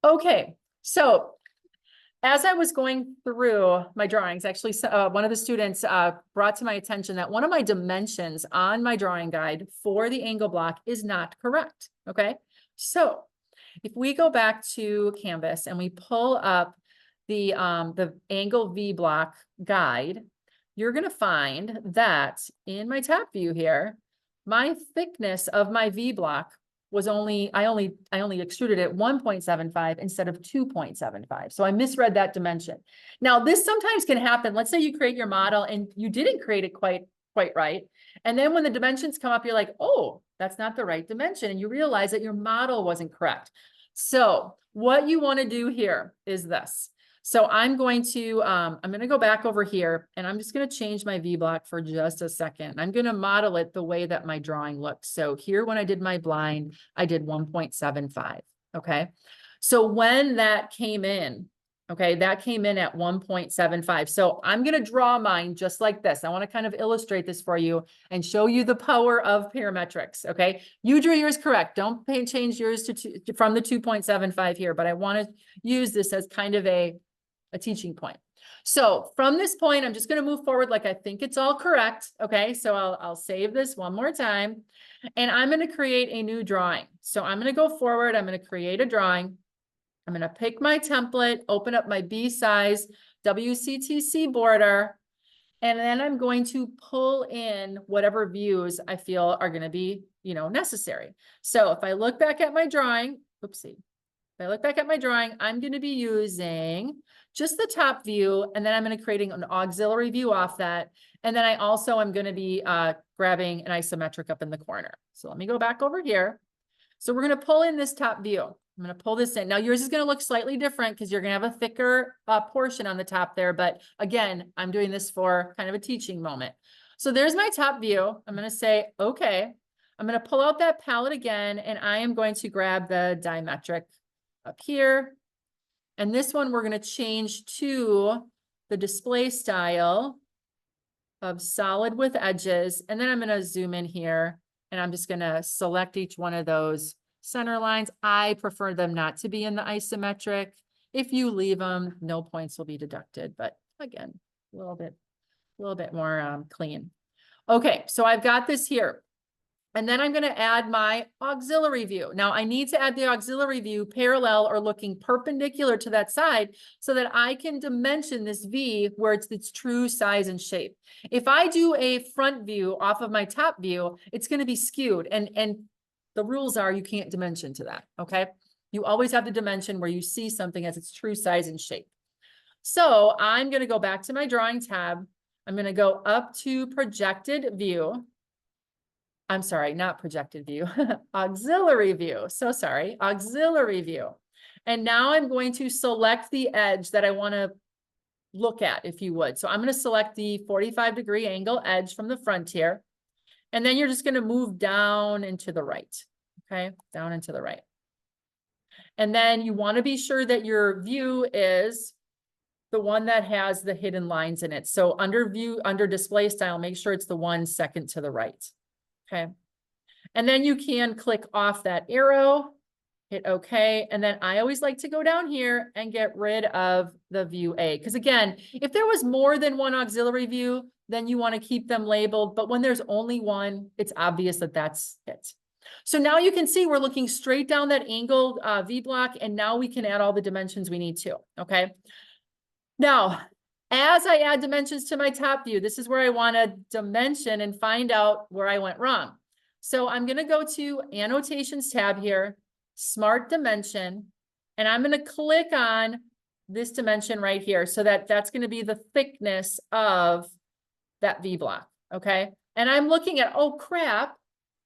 Okay, so as I was going through my drawings, actually, one of the students brought to my attention that one of my dimensions on my drawing guide for the angle block is not correct, okay? So if we go back to Canvas and we pull up the AngleVBlock guide, you're gonna find that in my top view here, my thickness of my V block was I only extruded it 1.75 instead of 2.75. So I misread that dimension. Now this sometimes can happen. Let's say you create your model and you didn't create it quite right. And then when the dimensions come up, you're like, oh, that's not the right dimension. And you realize that your model wasn't correct. So what you want to do here is this. So I'm going to go back over here and I'm just going to change my V block for just a second. I'm going to model it the way that my drawing looked. So here, when I did my blind, I did 1.75. Okay. So when that came in, okay, that came in at 1.75. So I'm going to draw mine just like this. I want to kind of illustrate this for you and show you the power of parametrics. Okay. You drew yours correct. Don't change yours from the 2.75 here, but I want to use this as kind of a teaching point. So from this point, I'm just going to move forward like I think it's all correct. Okay, so I'll save this one more time and I'm going to create a new drawing. So I'm going to go forward. I'm going to create a drawing. I'm going to pick my template, open up my B size WCTC border, and then I'm going to pull in whatever views I feel are going to be, necessary. So if I look back at my drawing, oopsie. If I look back at my drawing, I'm going to be using just the top view, and then I'm going to create an auxiliary view off that. And then I also am going to be grabbing an isometric up in the corner. So let me go back over here. So we're going to pull in this top view. I'm going to pull this in. Now yours is going to look slightly different because you're going to have a thicker portion on the top there. But again, I'm doing this for kind of a teaching moment. So there's my top view. I'm going to say, okay, I'm going to pull out that palette again, and I am going to grab the dimetric up here. And this one we're going to change to the display style of solid with edges. And then I'm going to zoom in here and I'm just going to select each one of those center lines. I prefer them not to be in the isometric. If you leave them, no points will be deducted, but again, a little bit more clean. Okay, so I've got this here. And then I'm going to add my auxiliary view. Now I need to add the auxiliary view parallel or looking perpendicular to that side so that I can dimension this V where it's its true size and shape. If I do a front view off of my top view, it's going to be skewed. And the rules are you can't dimension to that. Okay. You always have the dimension where you see something as its true size and shape. So I'm going to go back to my drawing tab. I'm going to go up to projected view. I'm sorry, not projected view, auxiliary view. So sorry, auxiliary view. And now I'm going to select the edge that I want to look at, if you would. So I'm going to select the 45-degree angle edge from the front here. And then you're just going to move down and to the right. Okay, down and to the right. And then you want to be sure that your view is the one that has the hidden lines in it. So under display style, make sure it's the one second to the right. Okay. And then you can click off that arrow, hit OK. And then I always like to go down here and get rid of the view A. Because again, if there was more than one auxiliary view, then you want to keep them labeled. But when there's only one, it's obvious that that's it. So now you can see we're looking straight down that angled V block. And now we can add all the dimensions we need to. Okay. Now, as I add dimensions to my top view, this is where I want to dimension and find out where I went wrong. So I'm going to go to Annotations tab here, Smart Dimension, and I'm going to click on this dimension right here. So that's going to be the thickness of that V block. Okay. And I'm looking at, oh crap,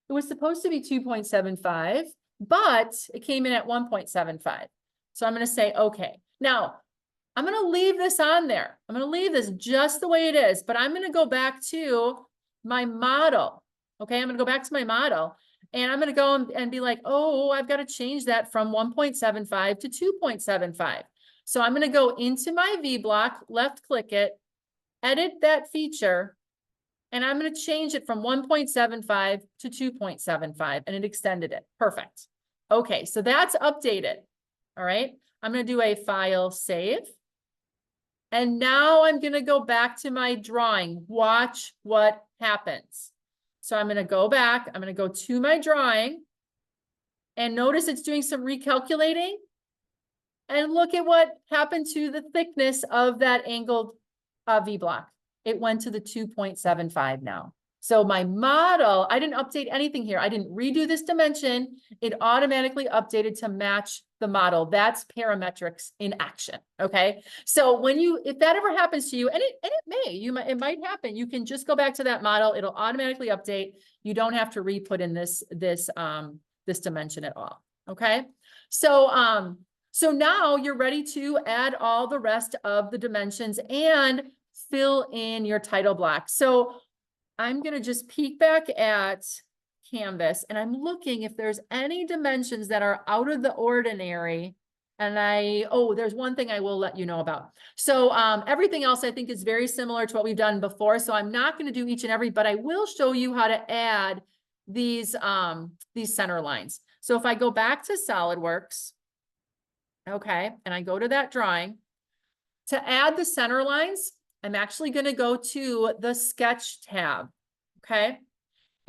it was supposed to be 2.75, but it came in at 1.75. So I'm going to say, okay. Now, I'm going to leave this on there. I'm going to leave this just the way it is, but I'm going to go back to my model. Okay. I'm going to go back to my model and I'm going to go and be like, oh, I've got to change that from 1.75 to 2.75. So I'm going to go into my V block, left click it, edit that feature, and I'm going to change it from 1.75 to 2.75 and it extended it. Perfect. Okay. So that's updated. All right, I'm going to do a file save. And now I'm going to go back to my drawing. Watch what happens. So I'm going to go back. I'm going to go to my drawing. And notice it's doing some recalculating. And look at what happened to the thickness of that angled V block. It went to the 2.75 now. So my model, I didn't update anything here. I didn't redo this dimension. It automatically updated to match the model. That's parametrics in action. Okay. So when if that ever happens to you, and it might happen, you can just go back to that model. It'll automatically update. You don't have to re-put in this dimension at all. Okay. So, so now you're ready to add all the rest of the dimensions and fill in your title block. So I'm going to just peek back at Canvas and I'm looking if there's any dimensions that are out of the ordinary. And there's one thing I will let you know about. So everything else I think is very similar to what we've done before. So I'm not going to do each and every, but I will show you how to add these center lines. So if I go back to SolidWorks, okay, and I go to that drawing, to add the center lines, I'm actually going to go to the sketch tab. Okay.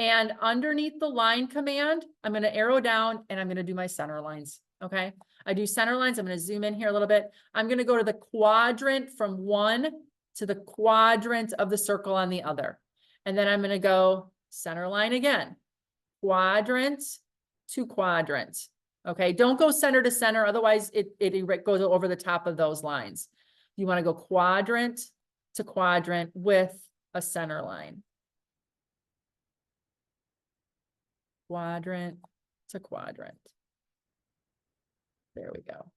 And underneath the line command, I'm going to arrow down and I'm going to do my center lines. Okay. I do center lines. I'm going to zoom in here a little bit. I'm going to go to the quadrant from one to the quadrant of the circle on the other. And then I'm going to go center line again, quadrant to quadrant. Okay. Don't go center to center. Otherwise it goes over the top of those lines. You want to go quadrant to quadrant with a center line. Quadrant to quadrant. There we go.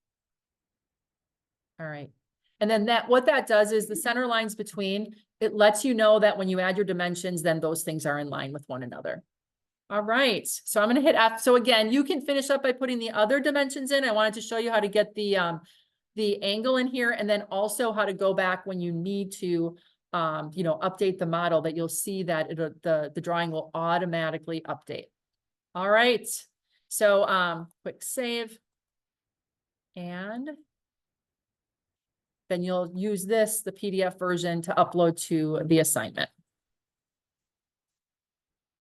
All right. And then what that does is the center lines between, it lets you know that when you add your dimensions, then those things are in line with one another. All right. So I'm going to hit F. So again, you can finish up by putting the other dimensions in. I wanted to show you how to get the angle in here, and then also how to go back when you need to, update the model, that you'll see that the drawing will automatically update. All right. So, quick save. And then you'll use the PDF version to upload to the assignment.